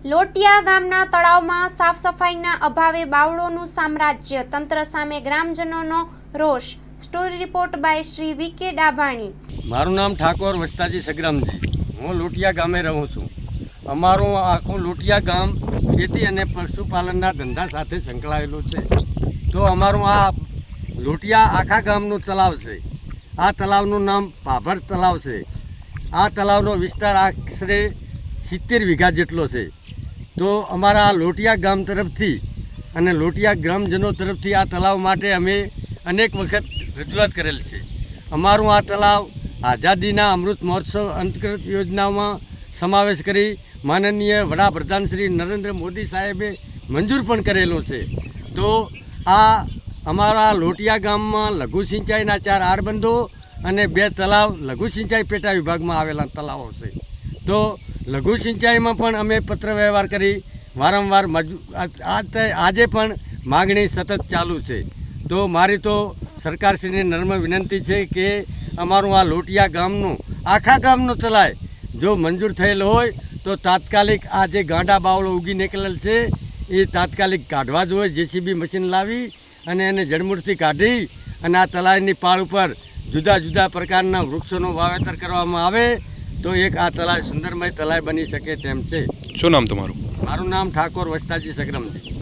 લોટિયા ગામના તળાવમાં સાફ સફાઈના અભાવે બાવળોનું સામ્રાજ્ય, તંત્ર સામે ગ્રામજનોનો રોષ. Story report by Shri V K. Dabhani. મારું નામ ઠાકોર વસ્તાજી સગ્રામજી. હું લોટિયા ગામે રહું છું. અમારું આખું લોટિયા ગામ ખેતી અને પશુપાલનના ધંધા સાથે સંકળાયેલું છે. તો અમારું આ લોટિયા આખા ગામનું તળાવ છે. આ તળાવનું નામ ભાભર તળાવ છે. આ તળાવનો વિસ્તાર આશરે 70 વીઘા જેટલો છે. તો અમારા લોટિયા ગામ તરફથી અને લોટિયા ગ્રામજનો તરફથી આ તળાવ માટે અમે અનેક વખત રજૂઆત કરેલ છે. અમારું આ તળાવ આઝાદીના અમૃત મહોત્સવ અંતર્ગત યોજનામાં સમાવેશ કરી માનનીય વડાપ્રધાન શ્રી નરેન્દ્ર મોદી સાહેબે મંજૂર પણ કરેલો છે. તો આ અમારા લોટિયા ગામમાં લઘુ સિંચાઈના 4 આડબંધો અને 2 તળાવ લઘુ સિંચાઈ પેટા વિભાગમાં આવેલા તળાવો છે. તો લઘુ સિંચાઈમાં પણ અમે પત્ર વ્યવહાર કરી વારંવાર આજે પણ માગણી સતત ચાલુ છે. તો મારી તો સરકારશ્રીને નમ્ર વિનંતી છે કે અમારું આ લોટિયા ગામનું આખા ગામનું તળાવ જો મંજૂર થયેલ હોય તો તાત્કાલિક આ જે ગાંડા બાવળો ઉગી નીકળેલ છે એ તાત્કાલિક કાઢવા જોઈએ. જેસીબી મશીન લાવી અને એને જડમૂળથી કાઢી અને આ તળાવની પાળ ઉપર જુદા જુદા પ્રકારના વૃક્ષોનું વાવેતર કરવામાં આવે તો એક આ તળાવ સુંદરમય તળાવ બની શકે તેમ છે. શું નામ તમારું? મારું નામ ઠાકોર વસ્તાજી સગ્રામજી.